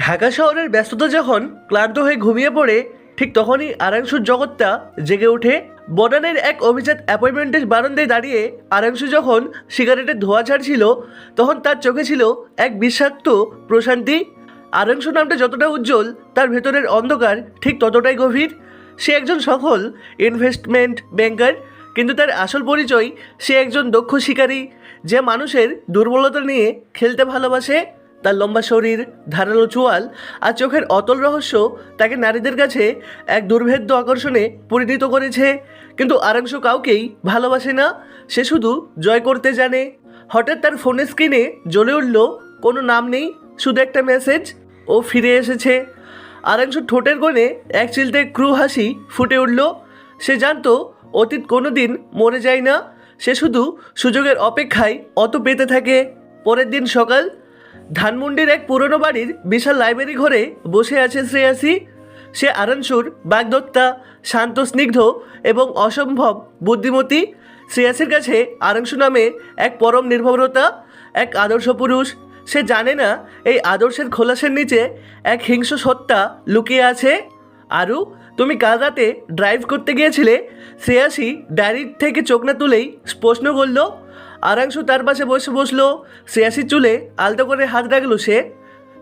ঢাকা শহরের ব্যস্ততা যখন ক্লান্ত হয়ে ঘুমিয়ে পড়ে, ঠিক তখনই আরাংশুর জগৎটা জেগে ওঠে। বনানের এক অভিজাত অ্যাপয়েন্টমেন্টের বারান্দায় দাঁড়িয়ে আরাংশু যখন সিগারেটের ধোঁয়া ছাড়ছিল, তখন তার চোখে ছিল এক বিষাক্ত প্রশান্তি। আরাংশু নামটা যতটা উজ্জ্বল, তার ভেতরের অন্ধকার ঠিক ততটাই গভীর। সে একজন সফল ইনভেস্টমেন্ট ব্যাংকার, কিন্তু তার আসল পরিচয় সে একজন দক্ষ শিকারী, যে মানুষের দুর্বলতা নিয়ে খেলতে ভালোবাসে। তার লম্বা শরীর, ধারালো চোয়াল আর চোখের অতল রহস্য তাকে নারীদের কাছে এক দুর্ভেদ্য আকর্ষণে পরিণত করেছে। কিন্তু আরাংশু কাউকেই ভালোবাসে না, সে শুধু জয় করতে জানে। হঠাৎ তার ফোনের স্ক্রিনে জ্বলে উঠল কোনো নাম নেই, শুধু একটা মেসেজ, ও ফিরে এসেছে। আরাংশু ঠোঁটের কোণে এক চিলতে ক্রু হাসি ফুটে উঠল। সে জানতো অতীত কোনো দিন মরে যায় না, সে শুধু সুযোগের অপেক্ষায় অত পেতে থাকে। পরের দিন সকাল, ধানমন্ডির এক পুরনো বাড়ির বিশাল লাইব্রেরি ঘরে বসে আছে শ্রেয়াসী। সে আরাংশুর বাগদত্তা, শান্ত, স্নিগ্ধ এবং অসম্ভব বুদ্ধিমতী। শ্রেয়াসীর কাছে আরাংশু নামে এক পরম নির্ভরতা, এক আদর্শ পুরুষ। সে জানে না এই আদর্শের খোলাসের নিচে এক হিংস্র সত্তা লুকিয়ে আছে। আরু, তুমি কাল রাতে ড্রাইভ করতে গিয়েছিলে? শ্রেয়াসী ডায়েরি থেকে চোখ না তুলেই প্রশ্ন করল। আরাংশু তার পাশে বসে বসলো। শ্রেয়াসীর চুলে আলতো করে হাত রাখলো সে।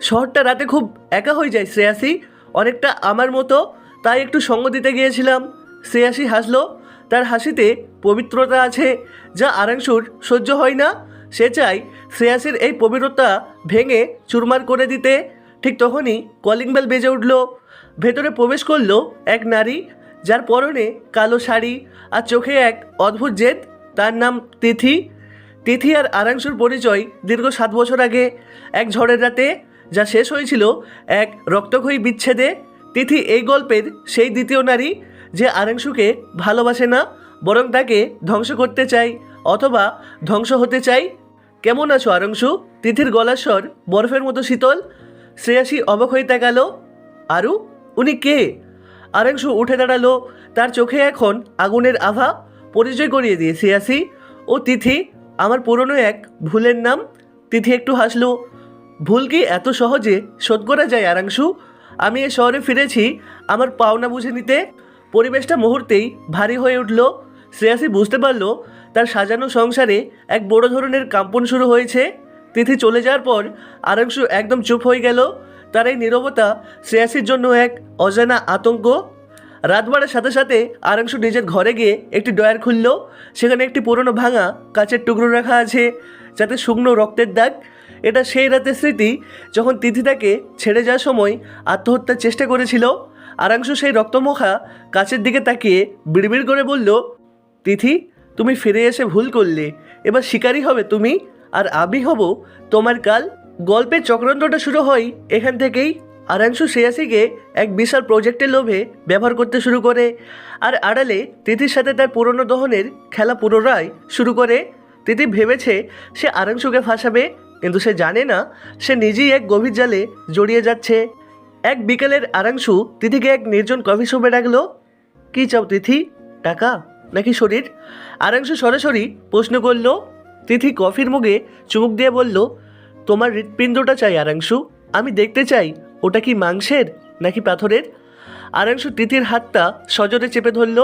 শহরটা রাতে খুব একা হয়ে যায় শ্রেয়াসী, অনেকটা আমার মতো, তাই একটু সঙ্গ দিতে গিয়েছিলাম। শ্রেয়াসী হাসলো। তার হাসিতে পবিত্রতা আছে, যা আরাংশুর সহ্য হয় না। সে চায় শ্রেয়াসীর এই পবিত্রতা ভেঙে চুরমার করে দিতে। ঠিক তখনই কলিং বেল বেজে উঠল। ভেতরে প্রবেশ করলো এক নারী, যার পরনে কালো শাড়ি আর চোখে এক অদ্ভুত জেদ। তার নাম তিথি। তিথি আর আরাংশুর পরিচয় দীর্ঘ 7 বছর আগে, এক ঝড়ের রাতে, যা শেষ হয়েছিল এক রক্তক্ষয়ী বিচ্ছেদে। তিথি এই গল্পের সেই দ্বিতীয় নারী, যে আরাংশুকে ভালোবাসে না, বরং তাকে ধ্বংস করতে চায়, অথবা ধ্বংস হতে চায়। কেমন আছো আরাংশু? তিথির গলার স্বর বরফের মতো শীতল। শ্রেয়াসী অবাক হয়ে তাকালো। আরু, উনি কে? আরাংশু উঠে দাঁড়ালো। তার চোখে এখন আগুনের আভা। পরিচয় করিয়ে দিয়ে শ্রেয়াসী, ও তিথি, আমার পুরনো এক ভুলের নাম। তিথি একটু হাসলো। ভুল কি এত সহজে শোধ করা যায় আরাংশু? আমি এ শহরে ফিরেছি আমার পাওনা বুঝে নিতে। পরিবেশটা মুহূর্তেই ভারী হয়ে উঠল। শ্রেয়াসী বুঝতে পারল তার সাজানো সংসারে এক বড় ধরনের কাম্পন শুরু হয়েছে। তিথি চলে যাওয়ার পর আরাংশু একদম চুপ হয়ে গেল। তার এই নীরবতা শ্রেয়াসীর জন্য এক অজানা আতঙ্ক। রাত বাড়ার সাথে সাথে আরাংশু নিজের ঘরে গিয়ে একটি ড্রয়ার খুলল। সেখানে একটি পুরনো ভাঙা কাচের টুকরো রাখা আছে, যাতে শুকনো রক্তের দাগ। এটা সেই রাতের স্মৃতি, যখন তিথি তাকে ছেড়ে যাওয়ার সময় আত্মহত্যার চেষ্টা করেছিল। আরাংশু সেই রক্তমোখা কাচের দিকে তাকিয়ে বিড়বিড় করে বলল, তিথি, তুমি ফিরে এসে ভুল করলে। এবার শিকারী হবে তুমি, আর আমি হব তোমার কাল। গল্পের চক্রান্তটা শুরু হয় এখান থেকেই। আরাংশু শ্রেয়াসীকে এক বিশাল প্রজেক্টের লোভে ব্যবহার করতে শুরু করে, আর আড়ালে তিথির সাথে তার পুরনো দহনের খেলা পুনরায় শুরু করে। তিথি ভেবেছে সে আরাংশুকে ফাঁসাবে, কিন্তু সে জানে না সে নিজেই এক গভীর জালে জড়িয়ে যাচ্ছে। এক বিকেলের আরাংশু তিথিকে এক নির্জন কফি শপে ডাকলো। কী চাও তিথি, টাকা নাকি শরীর? আরাংশু সরাসরি প্রশ্ন করল। তিথি কফির মুখে চুমুক দিয়ে বলল, তোমার হৃৎপিণ্ডটা চাই আরাংশু। আমি দেখতে চাই ওটা কি মাংসের নাকি পাথরের। আরাংশু তিথির হাতটা সজোরে চেপে ধরল।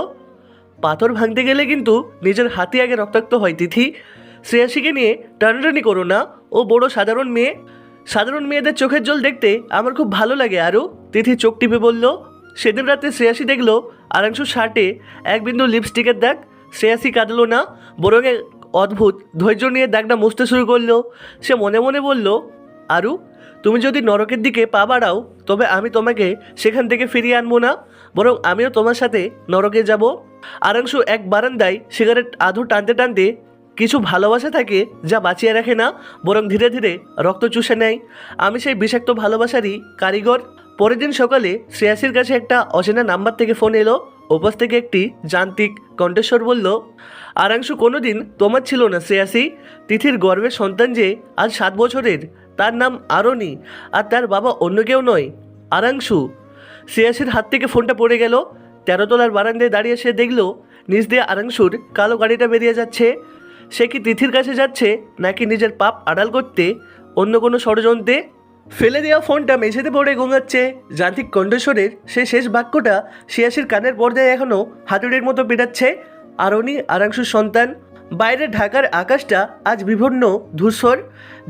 পাথর ভাঙতে গেলে কিন্তু নিজের হাতে আগে রক্তাক্ত হয় তিথি। শ্রেয়াসীকে নিয়ে টানাটানি করো না, ও বড় সাধারণ মেয়ে। সাধারণ মেয়েদের চোখের জল দেখতে আমার খুব ভালো লাগে আরও। তিথি চোখ টিপে বলল। সেদিন রাতে শ্রেয়াসী দেখল আরাংশুর শার্টে এক বিন্দু লিপস্টিকের দাগ। শ্রেয়াসী কাঁদল না, বরং এক অদ্ভুত ধৈর্য নিয়ে দাগটা মুছতে শুরু করলো। সে মনে মনে বলল, আরু, তুমি যদি নরকের দিকে পা বাড়াও, তবে আমি তোমাকে সেখান থেকে ফিরিয়ে আনবো না, বরং আমিও তোমার সাথে নরকে যাব। আরাংশু এক বারান্দায় সিগারেট আধো টানতে টানতে, কিছু ভালোবাসা থাকে যা বাঁচিয়ে রাখে না, বরং ধীরে ধীরে রক্ত চুষে নেয়। আমি সেই বিষাক্ত ভালোবাসারই কারিগর। পরের দিন সকালে শ্রেয়াসীর কাছে একটা অচেনা নাম্বার থেকে ফোন এলো। ওপাশ থেকে একটি যান্ত্রিক কণ্ঠস্বর বলল, আরাংশু কোনোদিন তোমার ছিল না শ্রেয়াসী। তিথির গর্ভের সন্তান যে আজ 7 বছরের, তার নাম আরণি, আর তার বাবা অন্য কেউ নয়, আরাংশু। শ্রেয়াসীর হাত থেকে ফোনটা পড়ে গেল। 13 তলার বারান্দায় দাঁড়িয়ে সে দেখল নিজ দিয়ে আরাংশুর কালো গাড়িটা বেরিয়ে যাচ্ছে। সে কি তিথির কাছে যাচ্ছে, নাকি নিজের পাপ আড়াল করতে অন্য কোনো ষড়যন্ত্রে? ফেলে দেওয়া ফোনটা মেঝেতে পড়ে গোঙাচ্ছে। যান্ত্রিক কণ্ঠস্বরের সে শেষ বাক্যটা শিয়াশির কানের পর্দায় এখনও হাতুড়ির মতো পেটাচ্ছে। আরণি আরাংশুর সন্তান। বাইরে ঢাকার আকাশটা আজ বিভিন্ন ধূসর।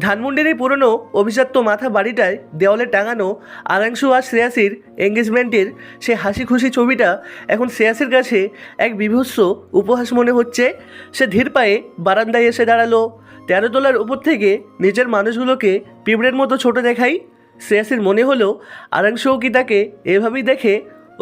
ধানমন্ডির এই পুরনো অভিজাত্য মাথা বাড়িটায় দেওয়ালে টাঙানো আরাংশু আর শ্রেয়াসির এঙ্গেজমেন্টের সে হাসি খুশি ছবিটা এখন শ্রেয়াসির কাছে এক বিভৎস উপহাস মনে হচ্ছে। সে ধীর পায়ে বারান্দায় এসে দাঁড়ালো। 13 তলার উপর থেকে নিচের মানুষগুলোকে পিঁপড়ের মতো ছোট দেখাই। শ্রেয়াসির মনে হলো আরাংশুও কি তাকে এভাবেই দেখে,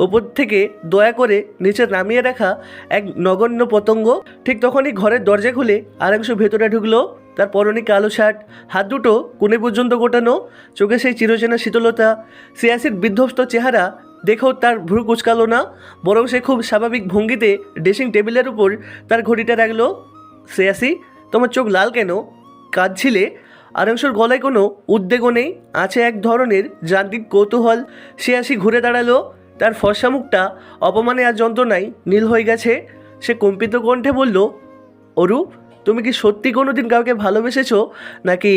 ওপর থেকে দয়া করে নিচে নামিয়ে রাখা এক নগণ্য পতঙ্গ। ঠিক তখনই ঘরের দরজা খুলে আরাংশু ভেতরে ঢুকলো। তার পরনে কালো শার্ট, হাত দুটো কোণে পর্যন্ত গোটানো, চোখে সেই চিরচেনা শীতলতা। শ্রেয়াসির বিধ্বস্ত চেহারা দেখেও তার ভ্রু কুচকালো না, বরং সে খুব স্বাভাবিক ভঙ্গিতে ড্রেসিং টেবিলের উপর তার ঘড়িটা রাখলো। শ্রেয়াসি, তোমার চোখ লাল কেন? কাঁদছিলে? আরাংশুর গলায় কোনো উদ্বেগও নেই, আছে এক ধরনের যান্ত্রিক কৌতূহল। শ্রেয়াসি ঘুরে দাঁড়ালো। তার ফর্সা মুখটা অপমানে আর যন্ত্রণায় নীল হয়ে গেছে। সে কম্পিত কণ্ঠে বলল, অরু, তুমি কি সত্যি কোনো দিন কাউকে ভালোবেসেছো, নাকি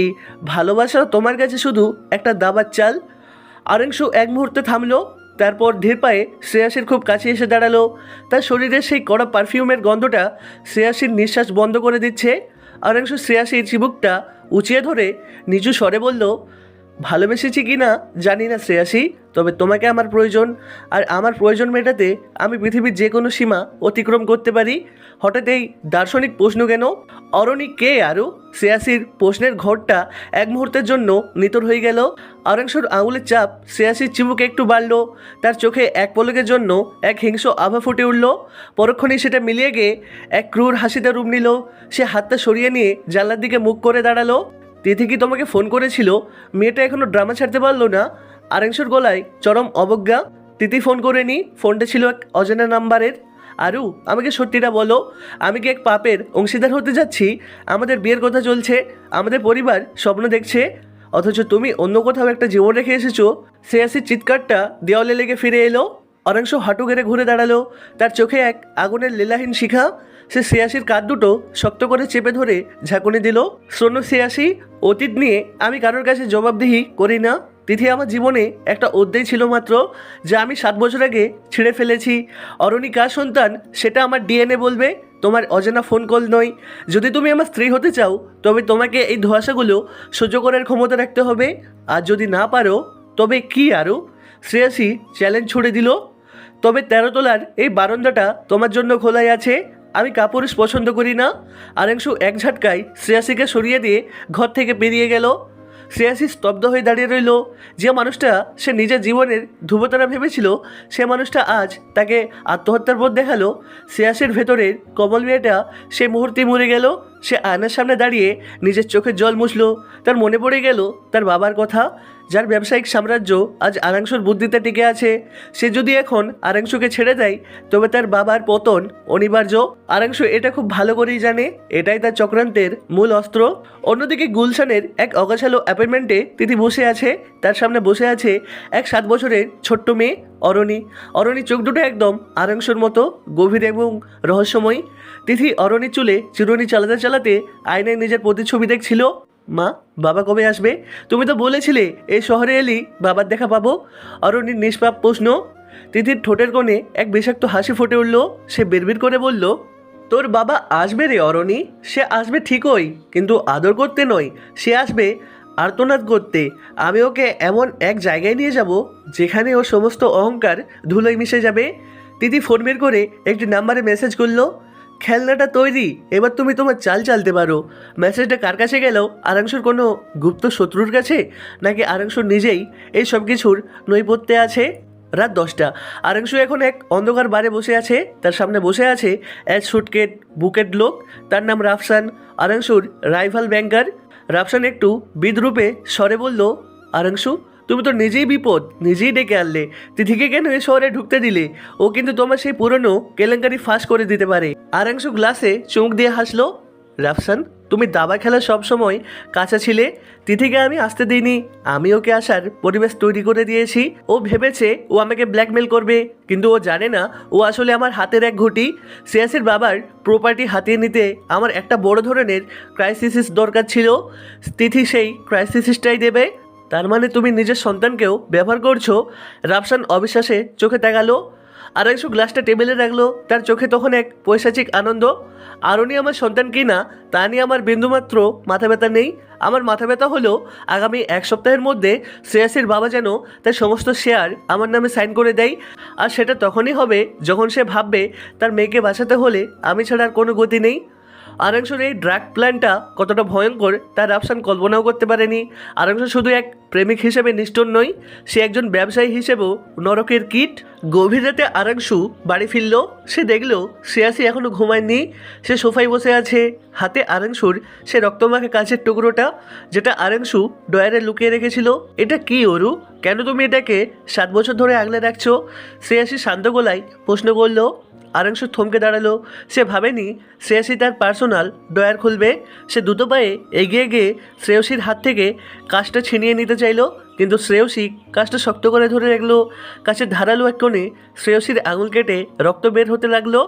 ভালোবাসা তোমার কাছে শুধু একটা দাবার চাল? আরাংশু এক মুহূর্তে থামলো, তারপর ধীর পায়ে শ্রেয়াসীর খুব কাছে এসে দাঁড়ালো। তার শরীরের সেই কড়া পারফিউমের গন্ধটা শ্রেয়াসীর নিঃশ্বাস বন্ধ করে দিচ্ছে। আরাংশু শ্রেয়াসীর চিবুকটা উঁচিয়ে ধরে নিচু স্বরে বলল, ভালোবেসেছি কি না জানি না শ্রেয়াসী, তবে তোমাকে আমার প্রয়োজন। আর আমার প্রয়োজন মেটাতে আমি পৃথিবীর যে কোনো সীমা অতিক্রম করতে পারি। হঠাৎ এই দার্শনিক প্রশ্ন কেন? অরণি কে আরও? শ্রেয়াসীর প্রশ্নের ঘরটা এক মুহূর্তের জন্য নিতর হয়ে গেল। আরাংশুর আঙুলের চাপ শ্রেয়াসীর চিবুকে একটু বাড়ল। তার চোখে এক পলকের জন্য এক হিংস্র আভা ফুটে উঠল। পরক্ষণেই সেটা মিলিয়ে গিয়ে এক ক্রূর হাসিতে রূপ নিল। সে হাতটা সরিয়ে নিয়ে জানলার দিকে মুখ করে দাঁড়ালো। তিথি কি তোমাকে ফোন করেছিল? মেয়েটা এখনও ড্রামা ছাড়তে পারলো না। আরাংশুর গলায় চরম অবজ্ঞা। তিথি ফোন করেনি, ফোনটা ছিল এক অজানা নাম্বারের। আরু, আমাকে সত্যিটা বলো, আমি কি এক পাপের অংশীদার হতে যাচ্ছি? আমাদের বিয়ের কথা চলছে, আমাদের পরিবার স্বপ্ন দেখছে, অথচ তুমি অন্য কোথাও একটা জীবন রেখে এসেছো। শ্রেয়াসীর চিৎকারটা দেওয়ালে লেগে ফিরে এলো। আরাংশু হাঁটু গেড়ে ঘুরে দাঁড়ালো। তার চোখে এক আগুনের লীলাহীন শিখা। সে শ্রেয়াসীর কাঁধ দুটো শক্ত করে চেপে ধরে ঝাঁকুনি দিল। শোনো শ্রেয়াসী, অতীত নিয়ে আমি কারোর কাছে জবাবদিহি করি না। তিথি আমার জীবনে একটা অধ্যায় ছিল মাত্র, যা আমি 7 বছর আগে ছিঁড়ে ফেলেছি। অরণি কার সন্তান সেটা আমার ডিএনএ বলবে, তোমার অজানা ফোন কল নয়। যদি তুমি আমার স্ত্রী হতে চাও, তবে তোমাকে এই ধোঁয়াশাগুলো সহ্য করার ক্ষমতা রাখতে হবে। আর যদি না পারো, তবে কি আরও? শ্রেয়াসী চ্যালেঞ্জ ছুড়ে দিল। তবে 13 তলার এই বারান্দাটা তোমার জন্য খোলাই আছে। আমি কাপুরুষ পছন্দ করি না। আরাংশু এক ঝটকায় শ্রেয়াসীকে সরিয়ে দিয়ে ঘর থেকে বেরিয়ে গেল। শ্রেয়াসী স্তব্ধ হয়ে দাঁড়িয়ে রইল। যে মানুষটা সে নিজের জীবনের ধ্রুবতারা ভেবেছিল, সে মানুষটা আজ তাকে আত্মহত্যার পথ দেখালো। শ্রেয়াসীর ভেতরের কমল মেয়েটা সে মুহূর্তে মরে গেল। সে আয়নার সামনে দাঁড়িয়ে নিজের চোখের জল মুছল। তার মনে পড়ে গেল তার বাবার কথা, যার ব্যবসায়িক সাম্রাজ্য আজ আরাংশুর বুদ্ধিতে টিকে আছে। সে যদি এখন আরাংশুকে ছেড়ে দেয়, তবে তার বাবার পতন অনিবার্য। আরাংশু এটা খুব ভালো করেই জানে, এটাই তার চক্রান্তের মূল অস্ত্র। অন্যদিকে গুলশানের এক অগাছালো অ্যাপার্টমেন্টে তিথি বসে আছে। তার সামনে বসে আছে এক 7 বছরের ছোট্ট মেয়ে অরণি। অরণি চোখ দুটো একদম আরাংশুর মতো গভীর এবং রহস্যময়। তিথি অরণির চুলে চিরুনি চালাতে চালাতে আয়নায় নিজের প্রতিচ্ছবি দেখছিল। মা, বাবা কবে আসবে? তুমি তো বলেছিলে এই শহরে এলি বাবার দেখা পাবো। অরণির নিষ্পাপ প্রশ্ন। তিথির ঠোঁটের কোণে এক বিষাক্ত হাসি ফুটে উঠল। সে বিড়বিড় করে বলল, তোর বাবা আসবে রে অরণি, সে আসবে ঠিকই, কিন্তু আদর করতে নয়, সে আসবে আর্তনাদ করতে। আমি ওকে এমন এক জায়গায় নিয়ে যাব যেখানে ওর সমস্ত অহংকার ধুলোয় মিশে যাবে। তিথি ফোন বের করে একটি নাম্বারে মেসেজ করলো, খেলনাটা তৈরি, এবার তুমি তোমার চাল চালতে পারো। মেসেজটা কার কাছে গেল? আরাংশুর কোনো গুপ্ত শত্রুর কাছে, নাকি আরাংশুর নিজেই এই সব কিছুর নৈপথ্যে আছে? রাত 10টা। আরাংশু এখন এক অন্ধকার বারে বসে আছে। তার সামনে বসে আছে এক সুটকেট বুকেট লোক। তার নাম রাফসান, আরাংশুর রাইভাল ব্যাংকার। রাফসান একটু বিদ্রূপে স্বরে বলল, আরাংশু, তুমি তো নিজেই বিপদ নিজেই ডেকে আনলে। তিথিকে কেন এ শহরে ঢুকতে দিলে? ও কিন্তু তোমার সেই পুরনো কেলেঙ্কারি ফাঁস করে দিতে পারে। আরাংশু গ্লাসে চুমুক দিয়ে হাসলো। রাফসান, তুমি দাবা খেলা সবসময় কাঁচা ছিলে। তিথিকে আমি আসতে দিইনি, আমি ওকে আসার পরিবেশ তৈরি করে দিয়েছি। ও ভেবেছে ও আমাকে ব্ল্যাকমেল করবে, কিন্তু ও জানে না ও আসলে আমার হাতের এক ঘটি। শ্রেয়াসীর বাবার প্রপার্টি হাতিয়ে নিতে আমার একটা বড় ধরনের ক্রাইসিস দরকার ছিল। তিথি সেই ক্রাইসিসটাই দেবে। তার মানে তুমি নিজের সন্তানকেও ব্যবহার করছো? রাফসান অবিশ্বাসে চোখে তাকালো। আরাংশু গ্লাসটা টেবিলে রাখলো। তার চোখে তখন এক পৈশাচিক আনন্দ। আরনি আমার সন্তান কি না তা নিয়ে আমার বিন্দুমাত্র মাথা ব্যথা নেই। আমার মাথা ব্যথা হলো আগামী এক সপ্তাহের মধ্যে শ্রেয়াসীর বাবা যেন তার সমস্ত শেয়ার আমার নামে সাইন করে দেয়। আর সেটা তখনই হবে যখন সে ভাববে তার মেয়েকে বাঁচাতে হলে আমি ছাড়া আর কোনো গতি নেই। আরাংশুর এই ড্রাগ প্ল্যানটা কতটা ভয়ঙ্কর তা রাফসান কল্পনাও করতে পারেনি। আরাংশু শুধু এক প্রেমিক হিসেবে নিষ্ঠুর নয়, সে একজন ব্যবসায়ী হিসেবেও নরকের কীট। গভীর রাতে আরাংশু বাড়ি ফিরল। সে দেখল শ্রেয়াসী এখনও ঘুমায়নি। সে সোফায় বসে আছে, হাতে আরাংশুর সে রক্তমাখা কাঁচের টুকরোটা যেটা আরাংশু ডয়ারে লুকিয়ে রেখেছিল। এটা কি অরু? কেন তুমি এটাকে 7 বছর ধরে আগলে রাখছো? শ্রেয়াসী শান্ত গলায় প্রশ্ন করল। আরাংশু থমকে দাঁড়ালো। সে ভাবেনি শ্রেয়সী তার পার্সোনাল ডয়ার খুলবে। সে দ্রুত পায়ে এগিয়ে গিয়ে শ্রেয়সীর হাত থেকে কাজটা ছিনিয়ে নিতে চাইল, কিন্তু শ্রেয়সী কাজটা শক্ত করে ধরে রাখলো। কাছের ধারালো এক কোণে শ্রেয়সীর আঙুল কেটে রক্ত বের হতে লাগলো।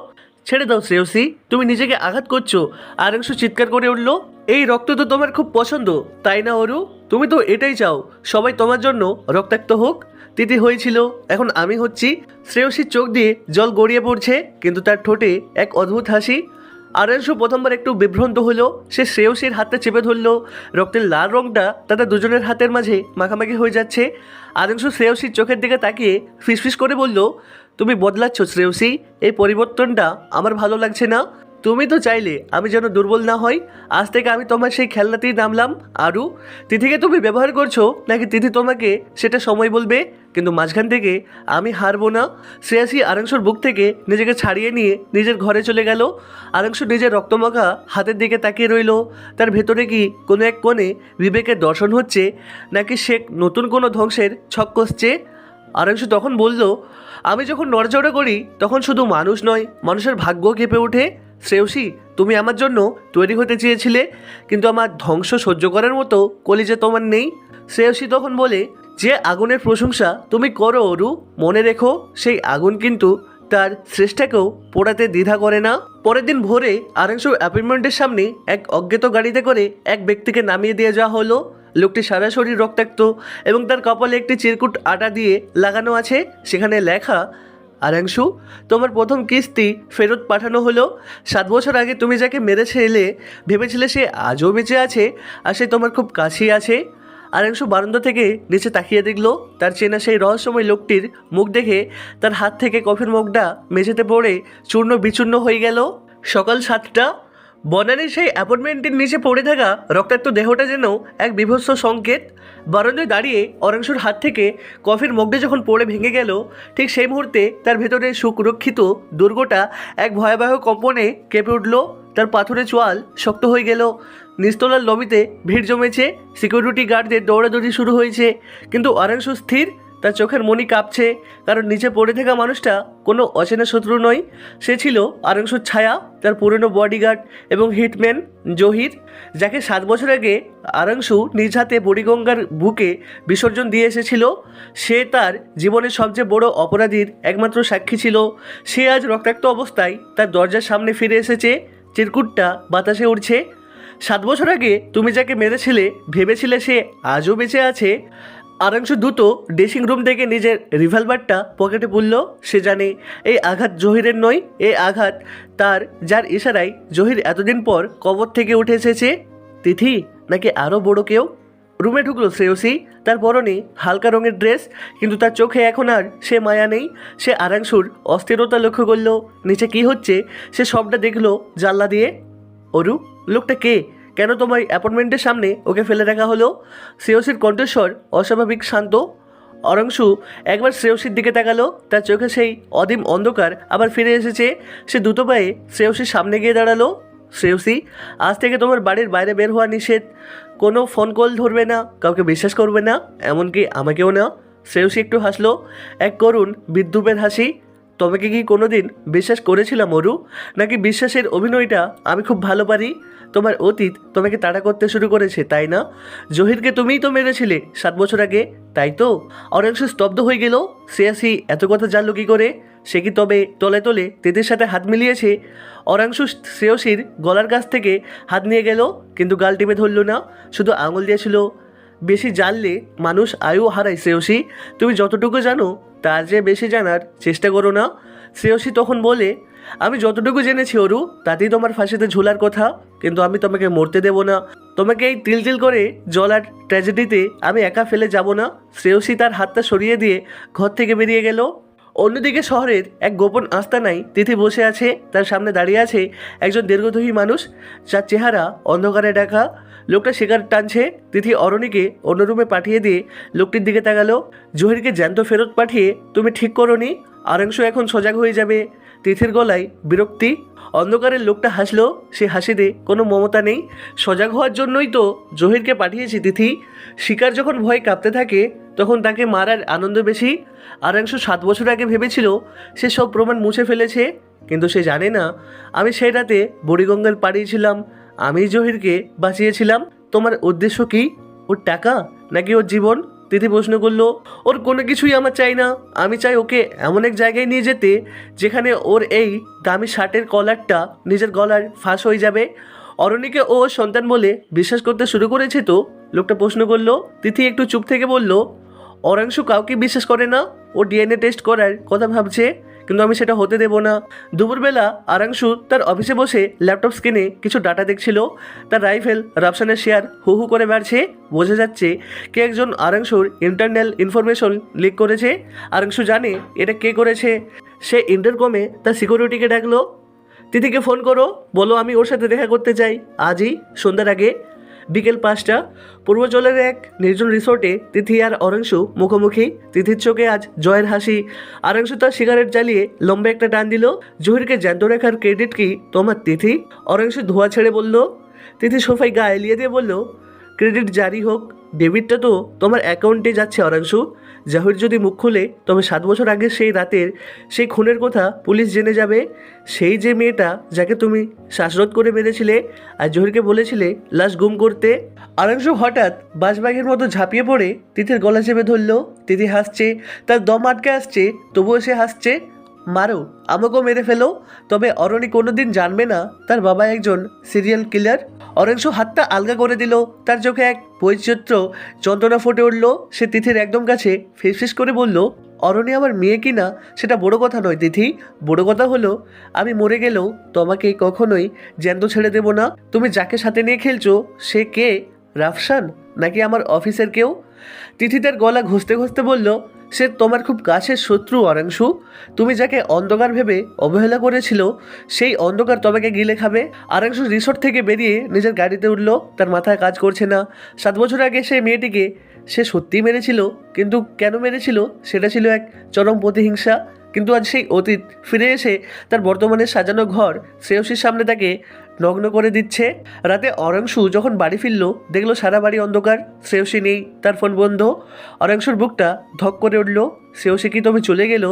ছেড়ে দাও শ্রেয়সী, তুমি নিজেকে আঘাত করছো। আরাংশু চিৎকার করে উঠল। এই রক্ত তো তোমার খুব পছন্দ, তাই না অরু? তুমি তো এটাই চাও সবাই তোমার জন্য রক্তাক্ত হোক। তিথি হয়েছিল, এখন আমি হচ্ছি। শ্রেয়সীর চোখ দিয়ে জল গড়িয়ে পড়ছে, কিন্তু তার ঠোঁটে এক অদ্ভুত হাসি। আরাংশু প্রথমবার একটু বিভ্রান্ত হলো। সে শ্রেয়সীর হাতটা চেপে ধরলো। রক্তের লাল রঙটা তাদের দুজনের হাতের মাঝে মাখামাখি হয়ে যাচ্ছে। আরাংশু শ্রেয়সীর চোখের দিকে তাকিয়ে ফিসফিস করে বলল, তুমি বদলাচ্ছ শ্রেয়সী, এই পরিবর্তনটা আমার ভালো লাগছে না। তুমি তো চাইলে আমি যেন দুর্বল না হই। আজ থেকে আমি তোমার সেই খেলনাতেই নামলাম। আরু, তিথিকে তুমি ব্যবহার করছো নাকি তিথি তোমাকে, সেটা সময় বলবে, কিন্তু মাঝখান থেকে আমি হারবো না। শ্রেয়াসী আরাংশুর বুক থেকে নিজেকে ছাড়িয়ে নিয়ে নিজের ঘরে চলে গেল। আরাংশু নিজের রক্তমাখা হাতের দিকে তাকিয়ে রইল। তার ভেতরে কি কোনো এক কোণে বিবেকের দর্শন হচ্ছে, নাকি সে নতুন কোনো ধ্বংসের ছক কষছে? আরাংশু তখন বলল, আমি যখন নড়চড়া করি তখন শুধু মানুষ নয়, মানুষের ভাগ্য কেঁপে ওঠে। শ্রেয়সী, তুমি আমার জন্য তৈরি হতে চেয়েছিলে, কিন্তু আমার ধ্বংস সহ্য করার মতো কলিজা তোমার নেই। শ্রেয়সী তখন বলে, যে আগুনের প্রশংসা তুমি করো অরু, মনে রেখো সেই আগুন কিন্তু তার শ্রেষ্ঠাকেও পোড়াতে দ্বিধা করে না। পরের দিন ভোরে আরাংশু অ্যাপার্টমেন্টের সামনে এক অজ্ঞাত গাড়িতে করে এক ব্যক্তিকে নামিয়ে দিয়ে যাওয়া হলো। লোকটি সারা শরীর রক্তাক্ত এবং তার কপালে একটি চিরকুট আটা দিয়ে লাগানো আছে। সেখানে লেখা, আরাংশু, তোমার প্রথম কিস্তি ফেরত পাঠানো হলো। 7 বছর আগে তুমি যাকে মেরেছে এলে ভেবেছিলে সে আজও বেঁচে আছে, আর সে তোমার খুব কাছেই আছে। আরাংশু বারান্দা থেকে নিচে তাকিয়ে দেখল তার চেনা সেই রহস্যময় লোকটির মুখ দেখে তার হাত থেকে কফির মগটা মেঝেতে পড়ে চূর্ণ বিচূর্ণ হয়ে গেল। সকাল 7টা। বনানীর সেই অ্যাপার্টমেন্টের নিচে পড়ে থাকা রক্তাক্ত দেহটা যেন এক বিভৎস সংকেত। বারান্দায় দাঁড়িয়ে অরাংশুর হাত থেকে কফির মগটা যখন পড়ে ভেঙে গেল, ঠিক সেই মুহূর্তে তার ভেতরে সুরক্ষিত দুর্গটা এক ভয়াবহ কম্পনে কেঁপে উঠল। তার পাথরের চোয়াল শক্ত হয়ে গেল। নিচতলার লবিতে ভিড় জমেছে। সিকিউরিটি গার্ডদের দৌড়াদৌড়ি শুরু হয়েছে, কিন্তু আরাংশু স্থির। তার চোখের মনি কাঁপছে, কারণ নিচে পড়ে থাকা মানুষটা কোনো অচেনা শত্রু নয়। সে ছিল আরাংশুর ছায়া, তার পুরনো বডিগার্ড এবং হিটম্যান জহির, যাকে 7 বছর আগে আরাংশু নিজ হাতে বুড়িগঙ্গার বুকে বিসর্জন দিয়ে এসেছিল। সে তার জীবনের সবচেয়ে বড় অপরাধীর একমাত্র সাক্ষী ছিল। সে আজ রক্তাক্ত অবস্থায় তার দরজার সামনে ফিরে এসেছে। চিরকুটটা বাতাসে উড়ছে। 7 বছর আগে তুমি যাকে মেরেছিলে ভেবেছিলে সে আজও বেঁচে আছে। আরাংশু দ্রুত ড্রেসিং রুম থেকে নিজের রিভলভারটা পকেটে পুরল। সে জানে এই আঘাত জহিরের নয়, এই আঘাত তার, যার ইশারায় জহির এতদিন পর কবর থেকে উঠে এসেছে। তিথি নাকি আরও বড় কেউ? রুমে ঢুকলো শ্রেয়সী। তার পরনে হালকা রঙের ড্রেস, কিন্তু তার চোখে এখন আর সে মায়া নেই। সে আরাংশুর অস্থিরতা লক্ষ্য করলো। নিচে কি হচ্ছে সে সবটা দেখলো জানলা দিয়ে। অরু, লোকটা কে? কেন তোমার অ্যাপার্টমেন্টের সামনে ওকে ফেলে রাখা হলো? শ্রেয়সীর কণ্ঠস্বর অস্বাভাবিক শান্ত। আরাংশু একবার শ্রেয়সীর দিকে তাকালো। তার চোখে সেই অদিম অন্ধকার আবার ফিরে এসেছে। সে দ্রুত পায়ে শ্রেয়সীর সামনে গিয়ে দাঁড়ালো। শ্রেয়সী, আজ থেকে তোমার বাড়ির বাইরে বের হওয়া নিষেধ। কোনো ফোন কল ধরবে না, কাউকে বিশ্বাস করবে না, এমনকি আমাকেও না। শ্রেয়সী একটু হাসলো, এক করুণ বিদ্রুপের হাসি। তোমাকে কি কোনোদিন বিশ্বাস করেছিলাম অরু? নাকি বিশ্বাসের অভিনয়টা আমি খুব ভালো পারি? তোমার অতীত তোমাকে তাড়া করতে শুরু করেছে, তাই না? জহিরকে তুমিই তো মেরেছিলে 7 বছর আগে, তাই তো? অরাংশু স্তব্ধ হয়ে গেল। শ্রেয়াসী এত কথা জানলো কী করে? সে কি তবে তলে তলে তিথির সাথে হাত মিলিয়েছে? অরাংশু শ্রেয়সীর গলার কাছ থেকে হাত নিয়ে গেল, কিন্তু গাল টিপে ধরল না, শুধু আঙুল দিয়েছিল। বেশি জানলে মানুষ আয়ু হারায় শ্রেয়সী, তুমি যতটুকু জানো তার চেয়ে বেশি জানার চেষ্টা করো না। শ্রেয়সী তখন বলে, আমি যতটুকু জেনেছি অরু তাতেই তোমার ফাঁসিতে ঝোলার কথা, কিন্তু আমি তোমাকে মরতে দেব না। তোমাকে এই তিল করে জলার ট্র্যাজেডিতে আমি একা ফেলে যাব না। শ্রেয়সী তার হাতটা সরিয়ে দিয়ে ঘর থেকে বেরিয়ে গেল। অন্যদিকে শহরের এক গোপন আস্তানায় তিথি বসে আছে। তার সামনে দাঁড়িয়ে আছে একজন দীর্ঘদেহী মানুষ, যার চেহারা অন্ধকারে ঢাকা। লোকটা সিগারেট টানছে। তিথি অরণিকে অন্য রুমে পাঠিয়ে দিয়ে লোকটির দিকে তাকালো। জহিরকে জ্যান্ত ফেরত পাঠিয়ে তুমি ঠিক করোনি, আরাংশু এখন সজাগ হয়ে যাবে। তিথির গলায় বিরক্তি। অন্ধকারের লোকটা হাসলো, সে হাসিতে কোনো মমতা নেই। সজাগ হওয়ার জন্যই তো জহিরকে পাঠিয়েছি তিথি। শিকার যখন ভয়ে কাঁপতে থাকে তখন তাকে মারার আনন্দ বেশি। আরাংশু 7 বছর আগে ভেবেছিল সে সব প্রমাণ মুছে ফেলেছে, কিন্তু সে জানে না আমি সেই রাতে বুড়িগঙ্গার পাড়িয়েছিলাম। আমি জহিরকে বাঁচিয়েছিলাম। তোমার উদ্দেশ্য কি? ওর টাকা নাকি ওর জীবন? তিথি প্রশ্ন করলো। ওর কোনো কিছুই আমার চাই না। আমি চাই ওকে এমন এক জায়গায় নিয়ে যেতে যেখানে ওর এই দামি শার্টের কলারটা নিজের গলার ফাঁস হয়ে যাবে। অরণিকে ও সন্তান বলে বিশ্বাস করতে শুরু করেছে তো? লোকটা প্রশ্ন করলো। তিথি একটু চুপ থেকে বলল, অরাংশু কাউকে বিশ্বাস করে না। ও ডিএনএ টেস্ট করার কথা ভাবছে, কিন্তু আমি সেটা হতে দেব না। দুপুরবেলা আরাংশু তার অফিসে বসে ল্যাপটপ স্ক্রিনে কিছু ডাটা দেখছিল। তার রাইফেল রাফসানের শেয়ার হু হু করে বাড়ছে। বোঝা যাচ্ছে কে একজন আরাংশুর ইন্টারনাল ইনফরমেশন লিক করেছে। আরাংশু জানে এটা কে করেছে। সে ইন্টারকমে তার সিকিউরিটিকে ডাকলো, তিথিকে ফোন করো, বলো আমি ওর সাথে দেখা করতে চাই আজই সন্ধ্যার আগে। বিকেল 5টা পূর্বাঞ্চলের এক নির্জন রিসোর্টে তিথি আর অরাংশু মুখোমুখি। তিথির চোখে আজ জয়ের হাসি। আরাংশু তার সিগারেট জ্বালিয়ে লম্বা একটা টান দিল। জহিরকে জ্যান্ত রেখার ক্রেডিট কি তোমার তিথি? অরাংশু ধোয়া ছেড়ে বলল। তিথি সোফায় গা এলিয়ে দিয়ে বলল, ক্রেডিট জারি হোক, ডেবিটটা তো তোমার অ্যাকাউন্টে যাচ্ছে অরাংশু। জহির যদি মুখ খুলে তবে 7 বছর আগে সেই রাতের সেই খুনের কথা পুলিশ জেনে যাবে। সেই যে মেয়েটা যাকে তুমি শ্বাসরোধ করে মেরেছিলে আর জহিরকে বলেছিলে লাশ গুম করতে। আরাংশু হঠাৎ বাজবাগের মতো ঝাঁপিয়ে পড়ে তিথির গলা চেপে ধরল। তিথি হাসছে, তার দম আটকে আসছে, তবুও সে হাসছে। মারো, আমাকেও মেরে ফেলো, তবে অরণি কোনোদিন জানবে না তার বাবা একজন সিরিয়াল কিলার। অরাংশু হাতটা আলগা করে দিল। তার চোখে এক বৈচিত্র্য যন্ত্রণা ফুটে উঠল। সে তিথির একদম কাছে ফিসফিস করে বলল, অরণি আমার মেয়ে কিনা সেটা বড় কথা নয় তিথি, বড় কথা হলো আমি মরে গেলেও তোমাকে কখনোই জ্যান্ত ছেড়ে দেব না। তুমি যাকে সাথে নিয়ে খেলছো সে কে? রাফসান নাকি আমার অফিসের কেউ? তিথি তার গলা ঘষতে ঘষতে বলল, সে তোমার খুব কাছের শত্রু অরাংশু। তুমি যাকে অন্ধকার ভেবে অবহেলা করেছিল সেই অন্ধকার তোমাকে গিলে খাবে। আরাংশু রিসোর্ট থেকে বেরিয়ে নিজের গাড়িতে উঠল। তার মাথায় কাজ করছে না। 7 বছর আগে সেই মেয়েটিকে সে সত্যিই মেরেছিল, কিন্তু কেন মেরেছিল সেটা ছিল এক চরম প্রতিহিংসা। কিন্তু আজ সেই অতীত ফিরে এসে তার বর্তমানে সাজানো ঘর শ্রেয়সীর সামনে তাকে নগ্ন করে দিচ্ছে। রাতে অরাংশু যখন বাড়ি ফিরল দেখলো সারা বাড়ি অন্ধকার। শ্রেয়সী নেই, তার ফোন বন্ধ। অরাংশুর বুকটা ধক করে উঠল। শ্রেয়সী কি তবে চলে গেল?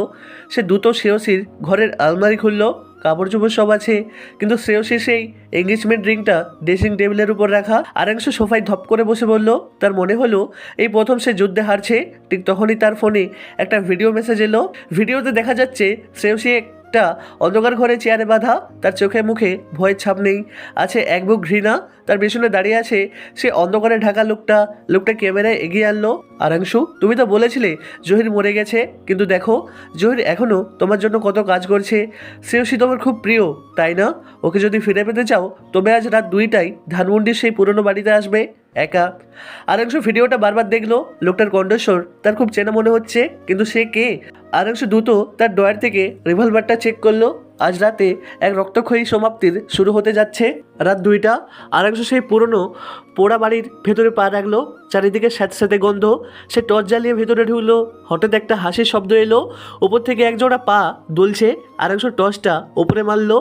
সে দ্রুত শ্রেয়সীর ঘরের আলমারি খুলল। কাপড় চোপড় সব আছে, কিন্তু শ্রেয়সীর সেই এঙ্গেজমেন্ট রিংটা ড্রেসিং টেবিলের উপর রাখা। আরাংশু সোফায় ধপ করে বসে বলল। তার মনে হলো এই প্রথম সে যুদ্ধে হারছে। ঠিক তখনই তার ফোনে একটা ভিডিও মেসেজ এলো। ভিডিওতে দেখা যাচ্ছে শ্রেয়সী একটা অন্ধকার ঘরে চেয়ারে বাঁধা। তার চোখে মুখে ভয়ের ছাপ নেই, আছে এক বুক ঘৃণা। তার পেছনে দাঁড়িয়ে আছে সে অন্ধকারে ঢাকা লোকটা। লোকটা ক্যামেরায় এগিয়ে আনলো। আরাংশু, তুমি তো বলেছিলে জহির মরে গেছে, কিন্তু দেখো জহির এখনও তোমার জন্য কত কাজ করছে। শ্রেয়সী তোমার খুব প্রিয়, তাই না? ওকে যদি ফিরে পেতে চাও তবে আজ রাত 2টায় ধানমন্ডির সেই পুরনো বাড়িতে আসবে একা। আরাংশু ভিডিওটা বারবার দেখলো। লোকটার কণ্ঠস্বর তার খুব চেনা মনে হচ্ছে, কিন্তু সে কে? আরাংশু দ্রুত তার ড্রয়ার থেকে রিভলভারটা চেক করলো। আজ রাতে এক রক্তক্ষয়ী সমাপ্তির শুরু হতে যাচ্ছে। রাত 2টা। আরাংশু সেই পুরনো পোড়া বাড়ির ভেতরে পা রাখলো। চারিদিকে স্যাঁতস্যাঁতে গন্ধ। সে টর্চ জ্বালিয়ে ভেতরে ঢুকলো। হঠাৎ একটা হাসির শব্দ এলো। উপর থেকে একজোড়া পা দুলছে। আরাংশু টর্চটা ওপরে মারলো।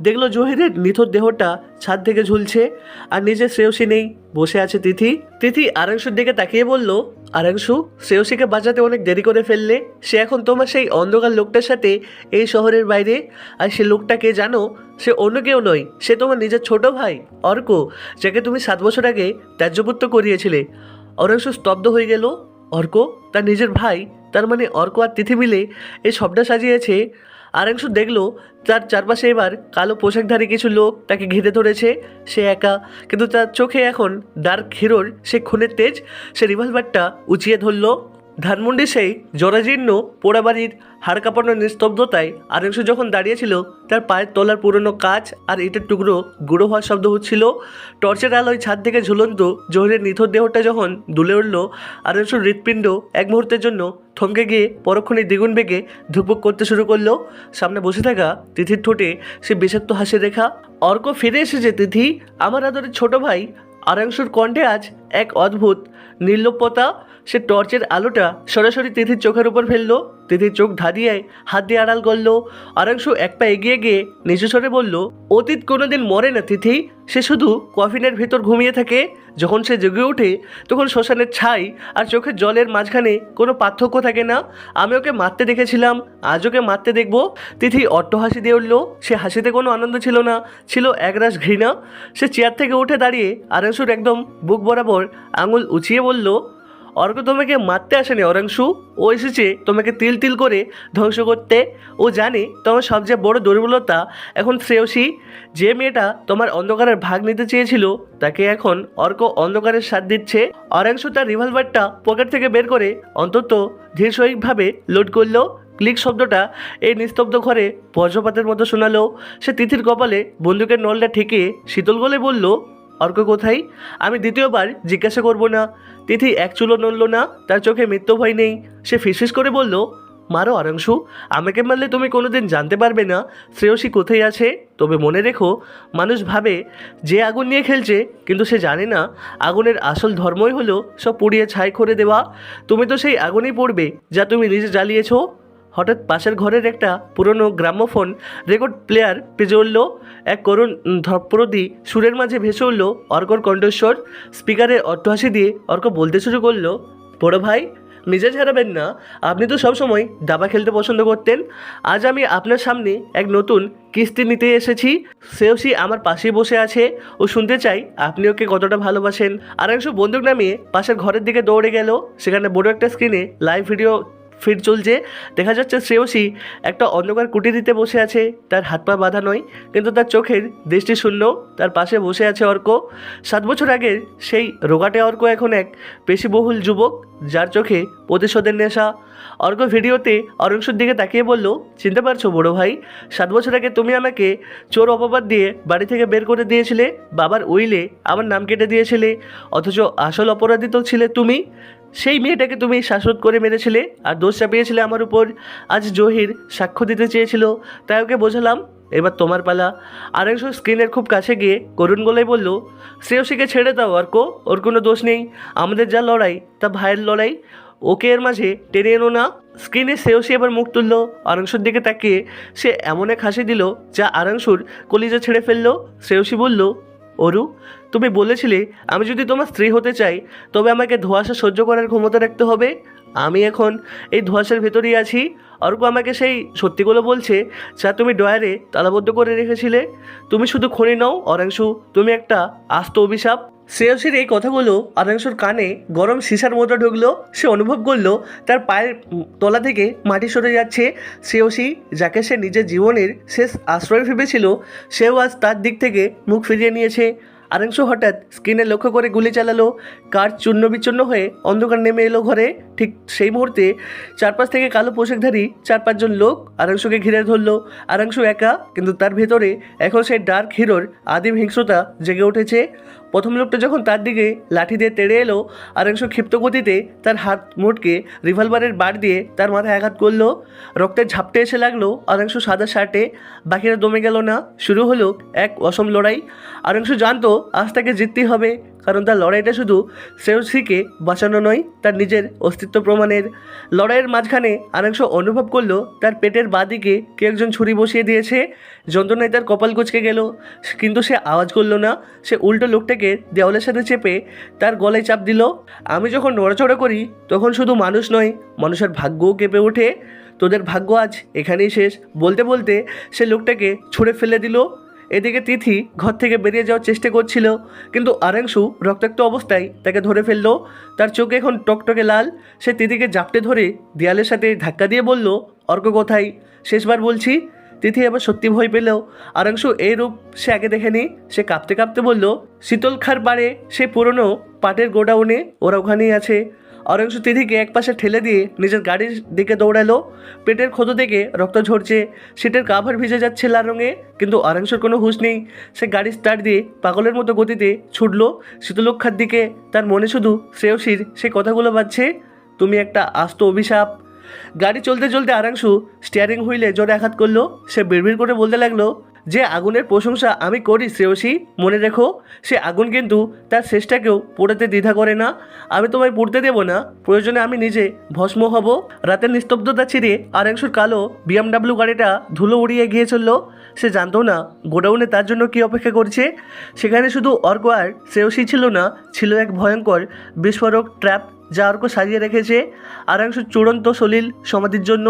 দেখলো জহিরের নিথর দেহটা ছাদ থেকে ঝুলছে, আর নিজে শ্রেয়সী নেই, বসে আছে তিথি। তিথি আরাংশুর দিকে তাকিয়ে বলল, আরাংশু, শ্রেয়সীকে বাঁচাতে অনেক দেরি করে ফেললে। সে এখন তোমার সেই অন্ধকার লোকটার সাথে এই শহরের বাইরে। আর সে লোকটা কে জানো? সে অন্য কেউ নয়, সে তোমার নিজের ছোট ভাই অর্ক, যাকে তুমি 7 বছর আগে ত্যায্যপুত্র করিয়েছিলে। আরাংশু স্তব্ধ হয়ে গেল। অর্ক তার নিজের ভাই? তার মানে অর্ক আর তিথি মিলে এই সবটা সাজিয়েছে। আরাংশু দেখলো তার চারপাশে এবার কালো পোশাকধারী কিছু লোক তাকে ঘিরে ধরেছে। সে একা, কিন্তু তার চোখে এখন ডার্ক হিরোর সে খুনের তেজ। সে রিভলভারটা উঁচিয়ে ধরলো। ধানমন্ডি সেই জরাজীর্ণ পোড়াবাড়ির হাড় কাঁপানো নিস্তব্ধতায় আরাংশু যখন দাঁড়িয়েছিল, তার পায়ের তলার পুরনো কাচ আর ইটের টুকরো গুঁড়ো হওয়ার শব্দ হচ্ছিল। টর্চের আলোয় ছাদ থেকে ঝুলন্ত জহিরের নিথর দেহটা যখন দুলে উঠল, আরাংশুর হৃৎপিণ্ড এক মুহূর্তের জন্য থমকে গিয়ে পরক্ষণে দ্বিগুণ বেগে ধুকপুক করতে শুরু করলো। সামনে বসে থাকা তিথির ঠোঁটে সে বিষাক্ত হাসি রেখা। অর্ক ফিরে এসেছে তিথি, আমার আদরের ছোট ভাই। আরাংশুর কণ্ঠে আজ এক অদ্ভুত নির্লিপ্ততা। সে টর্চের আলোটা সরাসরি তিথির চোখের উপর ফেললো। তিথির চোখ ধাঁধিয়ে হাত দিয়ে আড়াল করলো। আরাংশু এক পা এগিয়ে গিয়ে নিচু স্বরে বলল, অতীত কোনোদিন মরে না তিথি, সে শুধু কফিনের ভেতর ঘুমিয়ে থাকে। যখন সে জেগে ওঠে তখন শ্মশানের ছাই আর চোখের জলের মাঝখানে কোনো পার্থক্য থাকে না। আমি ওকে মারতে দেখেছিলাম, আজ ওকে মারতে দেখবো। তিথি অট্টহাসি দিয়ে উঠল। সে হাসিতে কোনো আনন্দ ছিল না, ছিল একরাশ ঘৃণা। সে চেয়ার থেকে উঠে দাঁড়িয়ে আরাংশুর একদম বুক বরাবর আঙুল উঁচিয়ে বলল, অর্ক তোমাকে মারতে আসেনি অরাংশু, ও এসেছে তোমাকে তিল তিল করে ধ্বংস করতে। ও জানে তোমার সবচেয়ে বড় দুর্বলতা এখন শ্রেয়সী। যে মেয়েটা তোমার অন্ধকারের ভাগ নিতে চেয়েছিল তাকে এখন অর্ক অন্ধকারের সাথ দিচ্ছে। অরাংশু তার রিভলভারটা পকেট থেকে বের করে অন্তত ধীরস্বয়িকভাবে লোড করলো। ক্লিক শব্দটা এই নিস্তব্ধ ঘরে বজ্রপাতের মতো শোনালো। সে তিথির কপালে বন্দুকের নলটা ঠেকে শীতল গলে বলল, অর্ক কোথায়? আমি দ্বিতীয়বার জিজ্ঞাসা করব না। তিথি এক চুলো নড়ল না, তার চোখে মৃত্যু ভয় নেই। সে ফিসফিস করে বলল, মারো আরাংশু, আমাকে মারলে তুমি কোনোদিন জানতে পারবে না শ্রেয়সী কোথায় আছে। তবে মনে রেখো, মানুষ ভাবে যে আগুন নিয়ে খেলছে, কিন্তু সে জানে না আগুনের আসল ধর্মই হলো সব পুড়িয়ে ছাই করে দেওয়া। তুমি তো সেই আগুনেই পড়বে যা তুমি নিজে জ্বালিয়েছো। হঠাৎ পাশের ঘরের একটা পুরনো গ্রামোফোন রেকর্ড প্লেয়ার বেজে উঠল। এক করুণ ধপ্রদি সুরের মাঝে ভেসে উঠল অর্কর কণ্ঠস্বর। স্পিকারে অট্টহাসি দিয়ে অর্ক বলতে শুরু করলো, বড় ভাই, মেজাজ হারাবেন না। আপনি তো সবসময় দাবা খেলতে পছন্দ করতেন। আজ আমি আপনার সামনে এক নতুন কিস্তি নিতে এসেছি। শ্রেয়সী আমার পাশেই বসে আছে। ও শুনতে চাই আপনি ওকে কতটা ভালোবাসেন। আরাংশু বন্দুক নামিয়ে পাশের ঘরের দিকে দৌড়ে গেল। সেখানে বড় একটা স্ক্রিনে লাইভ ভিডিও ফিড চলছে। দেখা যাচ্ছে শ্রেয়সী একটা অন্ধকার কুটিরিতে বসে আছে। তার হাত পা বাঁধা নয়, কিন্তু তার চোখের দৃষ্টি শূন্য। তার পাশে বসে আছে অর্ক। 7 বছর আগের সেই রোগাটে অর্ক এখন এক পেশিবহুল যুবক, যার চোখে প্রতিশোধের নেশা। অর্ক ভিডিওতে অরাংশুর দিকে তাকিয়ে বলল, চিনতে পারছো বড় ভাই? 7 বছর আগে তুমি আমাকে চোর অপবাদ দিয়ে বাড়ি থেকে বের করে দিয়েছিলে। বাবার উইলে আমার নাম কেটে দিয়েছিলে, অথচ আসল অপরাধী তো ছিলে তুমি। সেই মেয়েটাকে তুমি শ্বাসরোধ করে মেরেছিলে আর দোষ চাপিয়েছিলে আমার উপর। আজ জহির সাক্ষ্য দিতে চেয়েছিল, তাই ওকে বোঝালাম। এবার তোমার পালা। আরাংশু স্ক্রিনের খুব কাছে গিয়ে করুণ গলায় বলল, শ্রেয়সীকে ছেড়ে দাও অর্ক, ওর কোনো দোষ নেই। আমাদের যা লড়াই তা ভাইয়ের লড়াই, ওকে এর মাঝে টেনে এনো না। স্ক্রিনে শ্রেয়সী এবার মুখ তুলল। আরাংশুর দিকে তাকিয়ে সে এমন এক হাসি দিল যা আরাংশুর কলিজা ছেড়ে ফেললো। শ্রেয়সী বলল, অরু, তুমি বলেছিলে আমি যদি তোমার স্ত্রী হতে চাই তবে আমাকে ধোঁয়াশা সহ্য করার ক্ষমতা রাখতে হবে। আমি এখন এই ধোঁয়াশার ভেতরেই আছি। অর্ক আমাকে সেই সত্যিগুলো বলছে যা তুমি ডয়ারে তালাবদ্ধ করে রেখেছিলে। তুমি শুধু খনি নও অরাংশু, তুমি একটা আস্ত অভিশাপ। শ্রেয়সীর এই কথাগুলো আরাংশুর কানে গরম সিসার মতো ঢুকলো। সে অনুভব করলো তার পায়ের তলা থেকে মাটি সরে যাচ্ছে। শ্রেয়সী, যাকে সে নিজের জীবনের শেষ আশ্রয় ভেবেছিল, সেও আজ তার দিক থেকে মুখ ফিরিয়ে নিয়েছে। আরাংশু হঠাৎ স্ক্রিনে লক্ষ্য করে গুলি চালালো। কার চূর্ণ বিচূর্ণ হয়ে অন্ধকার নেমে এলো ঘরে। ঠিক সেই মুহূর্তে চারপাশ থেকে কালো পোশাকধারী 4-5 জন লোক আরাংশুকে ঘিরে ধরলো। আরাংশু একা, কিন্তু তার ভেতরে এখন সেই ডার্ক হিরোর আদিম হিংস্রতা জেগে উঠেছে। প্রথম লোকটা যখন তার দিকে লাঠি দিয়ে তেড়ে এলো, আরাংশু ক্ষিপ্ত গতিতে তার হাত মোটকে রিভলভারের বার দিয়ে তার মাথায় আঘাত করলো। রক্তের ঝাপটে এসে লাগলো আরাংশু সাদা শার্টে। বাকিরা দমে গেল না। শুরু হলো এক অসম লড়াই। আরাংশু জানতো আজ তাকে জিততেই হবে, কারণ তার লড়াইটা শুধু শ্রেয়সীকে বাঁচানো নয়, তার নিজের অস্তিত্ব প্রমাণের। লড়াইয়ের মাঝখানে আরাংশু অনুভব করলো তার পেটের বাঁদিকে কেউ একজন ছুরি বসিয়ে দিয়েছে। যন্ত্রণায় তার কপাল কুঁচকে গেল, কিন্তু সে আওয়াজ করলো না। সে উল্টো লোকটাকে দেওয়ালের সাথে চেপে তার গলায় চাপ দিল। আমি যখন নড়াচড়া করি তখন শুধু মানুষ নয়, মানুষের ভাগ্যও কেঁপে ওঠে। তোদের ভাগ্য আজ এখানেই শেষ। বলতে বলতে সে লোকটাকে ছুঁড়ে ফেলে দিল। এদিকে তিথি ঘর থেকে বেরিয়ে যাওয়ার চেষ্টা করছিল, কিন্তু আরাংশু রক্তাক্ত অবস্থায় তাকে ধরে ফেললো। তার চোখ এখন টকটকে লাল। সে তিথিকে জাপটে ধরে দেয়ালের সাথে ধাক্কা দিয়ে বলল, অর্ক কোথায়? শেষবার বলছি। তিথি এবার সত্যি ভয় পেলেও আরাংশু এই রূপ সে আগে দেখেনি। সে কাঁপতে কাঁপতে বলল, শীতলখার পাড়ে সেই পুরনো পাটের গোডাউনে ওরা ওখানেই আছে। আরাংশু তিথিকে একপাশে ঠেলে দিয়ে নিজের গাড়ির দিকে দৌড়ালো। পেটের ক্ষত থেকে রক্ত ঝরছে, সিটের কাভার ভিজে যাচ্ছে লাল রঙে, কিন্তু আরাংশুর কোনো হুঁশ নেই। সে গাড়ি স্টার্ট দিয়ে পাগলের মতো গতিতে ছুটল শীতলক্ষার দিকে। তার মনে শুধু শ্রেয়সীর সেই কথাগুলো বাজছে, তুমি একটা আস্ত অভিশাপ। গাড়ি চলতে চলতে আরাংশু স্টিয়ারিং হুইলে জোরে আঘাত করলো। সে বিড়বিড় করে বলতে লাগলো, যে আগুনের প্রশংসা আমি করি শ্রেয়সী, মনে রেখো সে আগুন কিন্তু তার শেষটাকেও পোড়াতে দ্বিধা করে না। আমি তোমায় পুড়তে দেবো না, প্রয়োজনে আমি নিজে ভস্ম হব। রাতের নিস্তব্ধতা ছিঁড়ে আরাংশুর কালো BMW গাড়িটা ধুলো উড়িয়ে গিয়ে চলল। সে জানতো না গোডাউনে তার জন্য কী অপেক্ষা করছে। সেখানে শুধু অর্ক আর শ্রেয়সী ছিল না, ছিল এক ভয়ঙ্কর বিস্ফোরক ট্র্যাপ যা অর্ক সাজিয়ে রেখেছে আরাংশুর চূড়ান্ত সলিল সমাধির জন্য।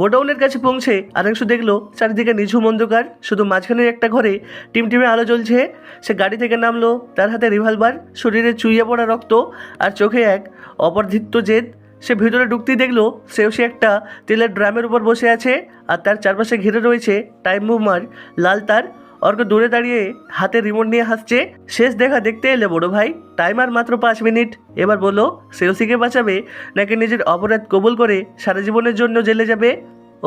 গোডাউনের কাছে পৌঁছে আরাংশু দেখলো চারিদিকে নিঝুম অন্ধকার, শুধু মাঝখানের একটা ঘরে টিমটিমে আলো জ্বলছে। সে গাড়ি থেকে নামলো, তার হাতে রিভলভার, শরীরে চুইয়ে পড়া রক্ত আর চোখে এক অপরিধিত জেদ। সে ভিতরে ঢুকতেই দেখলো শ্রেয়সী একটা তেলের ড্রামের উপর বসে আছে, আর তার চারপাশে ঘিরে রয়েছে টাইম মুভার লাল তার। অর্ক দূরে দাঁড়িয়ে হাতে রিমোট নিয়ে হাসছে। শেষ দেখা দেখতে এলে বড় ভাই, টাইমার মাত্র 5 মিনিট। এবার বলো শ্রেয়সীকে বাঁচাবে নাকি নিজের অপরাধ কবুল করে সারা জীবনের জন্য জেলে যাবে?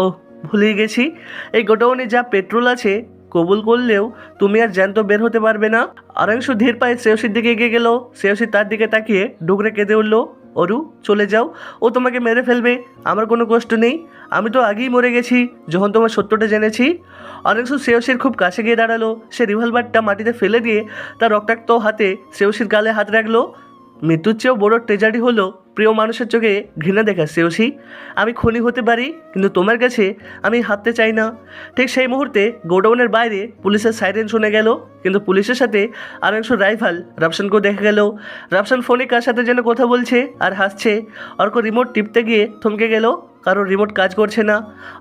ওহ, ভুলেই গেছি, এই গোডাউনে যা পেট্রোল আছে কবুল করলেও তুমি আর জ্যান্ত বের হতে পারবে না। আরাংশু ধীর পায়ে শ্রেয়সীর দিকে এগিয়ে গেল। শ্রেয়সী তার দিকে তাকিয়ে ডুকরে কেঁদে উঠল, অরু চলে যাও, ও তোমাকে মেরে ফেলবে, আমার কোনো কষ্ট নেই, আমি তো আগেই মরে গেছি যখন তোমার সত্যটা জেনেছি। আরাংশু শ্রেয়সীর খুব কাছে গিয়ে দাঁড়ালো। সে রিভলভারটা মাটিতে ফেলে দিয়ে তার রক্তাক্ত হাতে শ্রেয়সীর গালে হাত রাখলো। মৃত্যুর চেয়েও বড় ট্রেজারি হলো প্রিয় মানুষের চোখে ঘৃণা দেখা। শ্রেয়সী, আমি খুনি হতে পারি, কিন্তু তোমার কাছে আমি হাঁটতে চাই না। ঠিক সেই মুহূর্তে গোডাউনের বাইরে পুলিশের সাইরেন শুনে গেল, কিন্তু পুলিশের সাথে আরাংশুর রাইভাল রাফসানকেও দেখা গেল। রাফসান ফোনে কার সাথে যেন কথা বলছে আর হাসছে। অর্ক রিমোট টিপতে গিয়ে থমকে গেল, কারণ রিমোট কাজ করছে না।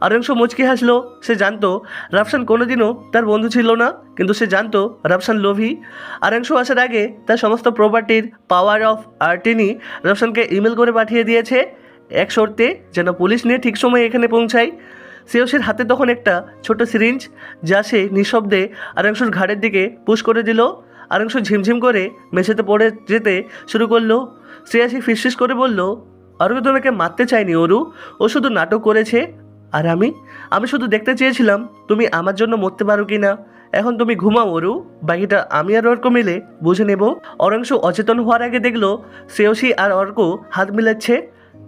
আরাংশু মুচকি হাসলো। সে জানতো রাফসান কোনোদিনও তার বন্ধু ছিল না, কিন্তু সে জানতো রাফসান লোভী। আরাংশু আসার আগে তার সমস্ত প্রপার্টির পাওয়ার অফ আর্টিনি রাফসানকে ইমেল করে পাঠিয়ে দিয়েছে, এক শর্তে যেন পুলিশ নিয়ে ঠিক সময়ে এখানে পৌঁছায়। শ্রেয়সীর হাতে তখন একটা ছোট সিরিঞ্জ, যা সে নিঃশব্দে আরাংশুর ঘাড়ের দিকে পুশ করে দিল। আরাংশু ঝিমঝিম করে মেঝেতে পড়ে যেতে শুরু করলো। শ্রেয়সী ফিসফিস করে বলল, অরু তোমাকে মারতে চাইনি অরু, ও শুধু নাটক করেছে। আর আমি শুধু দেখতে চেয়েছিলাম তুমি আমার জন্য মরতে পারো কি না। এখন তুমি ঘুমাও অরু, বাকিটা আমি আর অর্ক মিলে বুঝে নেব। অরাংশু অচেতন হওয়ার আগে দেখলো শ্রেয়সী আর অর্ক হাত মিলাচ্ছে।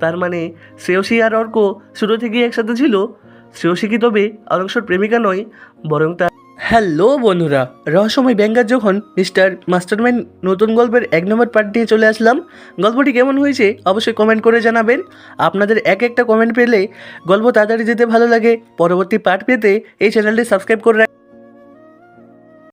তার মানে শ্রেয়সী আর অর্ক শুরু থেকেই একসাথে ছিল। শ্রেয়সী কি তবে অরাংশুর প্রেমিকা নয়, বরং তার। হ্যালো বন্ধুরা, রহস্যময় ব্যাঙ্গার যখন মিস্টার মাস্টারমাইন্ড নতুন গল্পের 1 নম্বর পার্ট দিয়ে চলে আসলাম। গল্পটি কেমন হয়েছে অবশ্যই কমেন্ট করে জানাবেন। আপনাদের এক একটা কমেন্ট পেলে গল্প তাড়াতাড়ি যেতে ভালো লাগে। পরবর্তী পার্ট পেতে এই চ্যানেলটি সাবস্ক্রাইব করে